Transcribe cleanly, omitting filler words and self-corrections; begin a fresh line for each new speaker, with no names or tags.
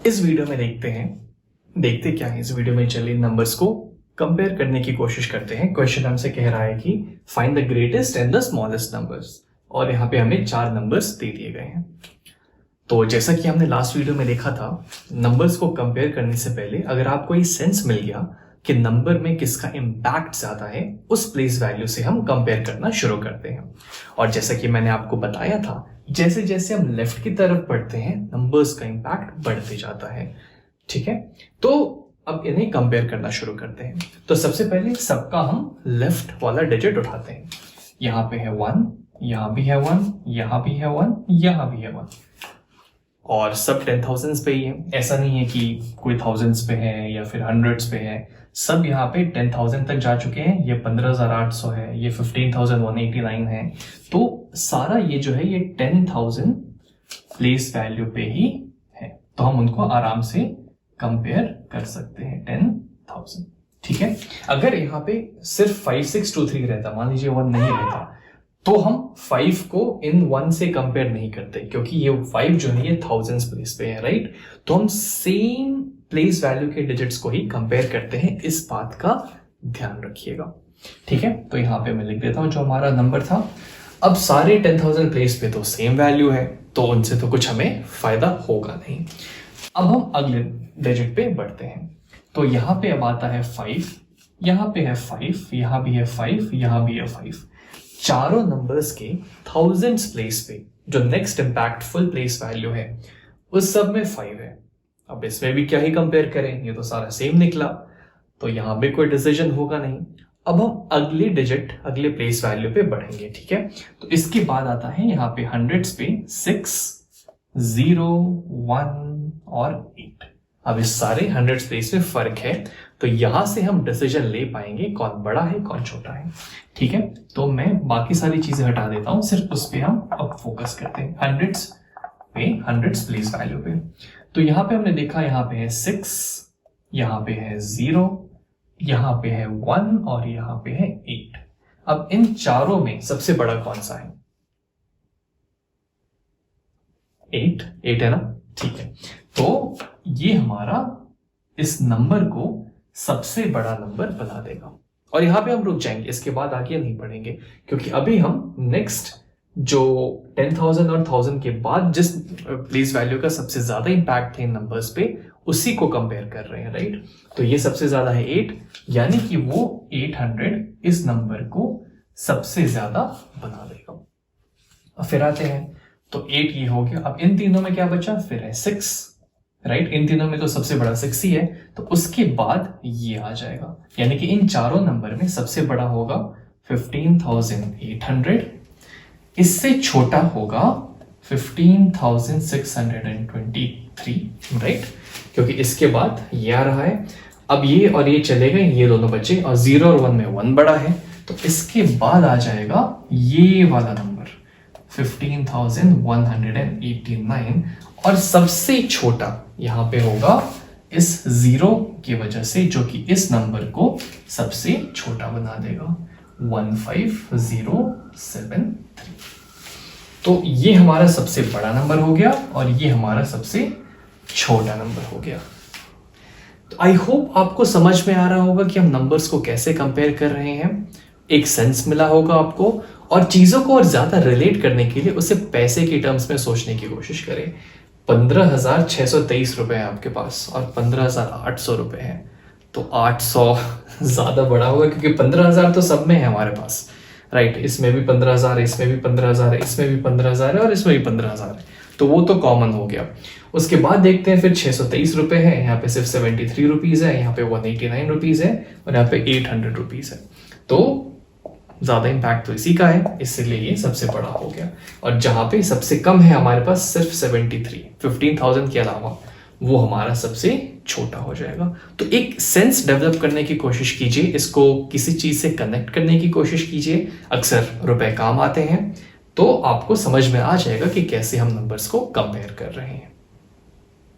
इस वीडियो में देखते क्या है। इस वीडियो में चलिए नंबर्स को कंपेयर करने की कोशिश करते हैं। क्वेश्चन हमसे कह रहा है कि find the greatest and the smallest numbers, और यहाँ पे हमें 4 नंबर्स दे दिए गए हैं। तो जैसा कि हमने लास्ट वीडियो में देखा था, नंबर्स को कंपेयर करने से पहले अगर आपको ये सेंस मिल गया कि नंबर में किसका इम्पैक्ट ज्यादा है, उस प्लेस वैल्यू से हम कंपेयर करना शुरू करते हैं। और जैसा कि मैंने आपको बताया था, जैसे जैसे हम लेफ्ट की तरफ बढ़ते हैं नंबर्स का इम्पैक्ट बढ़ते जाता है। ठीक है, तो अब इन्हें कंपेयर करना शुरू करते हैं। तो सबसे पहले सबका हम लेफ्ट वाला डिजिट उठाते हैं। यहाँ पे है 1, यहाँ भी है 1, यहाँ भी है 1, यहाँ भी है 1, और सब 10,000s पे ही है। ऐसा नहीं है कि कोई थाउजेंड्स पे है या फिर हंड्रेड्स पे है, सब यहाँ पे 10,000 तक जा चुके हैं। ये 15,800 है, ये 15,189 है। तो सारा ये जो है ये 10,000 प्लेस वैल्यू पे ही है, तो हम उनको आराम से कंपेयर कर सकते हैं। 10,000, ठीक है। अगर यहाँ पे सिर्फ 5, 6, 2, 3 रहता, मान लीजिए 1 नहीं रहता, तो हम 5 को इन 1 से कंपेयर नहीं करते, क्योंकि ये 5 जो है ये थाउजेंड्स प्लेस पे है, राइट। तो हम सेम प्लेस वैल्यू के डिजिट्स को ही कंपेयर करते हैं। इस बात का ध्यान रखिएगा, ठीक है। तो यहाँ पे मैं लिख देता हूं जो हमारा नंबर था। अब सारे 10,000 प्लेस पे तो सेम वैल्यू है, तो उनसे तो कुछ हमें फायदा होगा नहीं। अब हम अगले डिजिट पे बढ़ते हैं। तो यहाँ पे अब आता है 5, यहाँ पे है 5, यहाँ भी है 5, यहाँ भी है 5। चारों नंबर्स के थाउजेंड्स प्लेस पे जो नेक्स्ट इंपैक्टफुल प्लेस वैल्यू है, उस सब में 5 है। अब इसमें भी क्या ही कंपेयर करें, ये तो सारा सेम निकला, तो यहां भी कोई डिसीजन होगा नहीं। अब हम अगले डिजिट, अगले प्लेस वैल्यू पे बढ़ेंगे, ठीक है। तो इसके बाद आता है यहाँ पे हंड्रेड्स पे 6, 0, 1 और 8। अब इस सारे हंड्रेड्स प्लेस में फर्क है, तो यहां से हम डिसीजन ले पाएंगे कौन बड़ा है कौन छोटा है, ठीक है। तो मैं बाकी सारी चीजें हटा देता हूं, सिर्फ उस पे हम अब फोकस करते हैं, हंड्रेड्स पे, हंड्रेड्स प्लेस वैल्यू पे। तो यहाँ पे हमने देखा, यहाँ पे है 6, यहाँ पे है 0, यहाँ पे है 1 और यहाँ पे है 8। अब इन चारों में सबसे बड़ा कौन सा है? 8 है ना, ठीक है। तो ये हमारा इस नंबर को सबसे बड़ा नंबर बना देगा, और यहां पे हम रुक जाएंगे, इसके बाद आगे नहीं पढ़ेंगे, क्योंकि अभी हम नेक्स्ट जो 10,000 और 1000 के बाद जिस प्लेस वैल्यू का सबसे ज्यादा इंपैक्ट है इन नंबर्स पे, उसी को कंपेयर कर रहे हैं, राइट। तो ये सबसे ज्यादा है 8, यानी कि वो 800 इस नंबर को सबसे ज्यादा बना देगा। अब फिर आते हैं, तो 8 ये हो गया। अब इन तीनों में क्या बचा? फिर है 6, राइट। इन तीनों में तो सबसे बड़ा 6 ही है, तो उसके बाद ये आ जाएगा, यानी कि इन चारों नंबर में सबसे बड़ा होगा 15,800, इससे छोटा होगा 15,623, राइट, क्योंकि इसके बाद ये आ रहा है। अब ये और ये चले गए, ये दोनों बचे, और 0 और 1 में 1 बड़ा है, तो इसके बाद आ जाएगा ये वाला नंबर 15,189, और सबसे छोटा यहां पे होगा इस 0 की वजह से, जो कि इस नंबर को सबसे छोटा बना देगा, 15073। तो ये हमारा सबसे बड़ा नंबर हो गया, और ये हमारा सबसे छोटा नंबर हो गया। तो आई होप आपको समझ में आ रहा होगा कि हम नंबर्स को कैसे कंपेयर कर रहे हैं, एक सेंस मिला होगा आपको, और चीजों को और ज्यादा रिलेट करने के लिए उसे पैसे के टर्म्स में सोचने की कोशिश करें। 15,623 रुपए है आपके पास और 15,800 रुपए है, तो 800 ज्यादा बड़ा होगा, क्योंकि 15,000 तो सब में है हमारे पास, राइट। इसमें भी 15,000 है, इसमें भी 15,000 है, इसमें भी 15,000 है, और इसमें भी 15,000 है, तो वो तो कॉमन हो गया। उसके बाद देखते हैं, फिर 623 रुपए है, यहाँ पे सिर्फ 73 रुपीज है, यहाँ पे 189 रुपीज है, और यहाँ पे 800 रुपीज है। तो ज्यादा इंपैक्ट तो इसी का है, इसलिए ये सबसे बड़ा हो गया। और जहां पे सबसे कम है हमारे पास सिर्फ 73, 15,000 के अलावा, वो हमारा सबसे छोटा हो जाएगा। तो एक सेंस डेवलप करने की कोशिश कीजिए, इसको किसी चीज से कनेक्ट करने की कोशिश कीजिए। अक्सर रुपए काम आते हैं, तो आपको समझ में आ जाएगा कि कैसे हम नंबर्स को कंपेयर कर रहे हैं।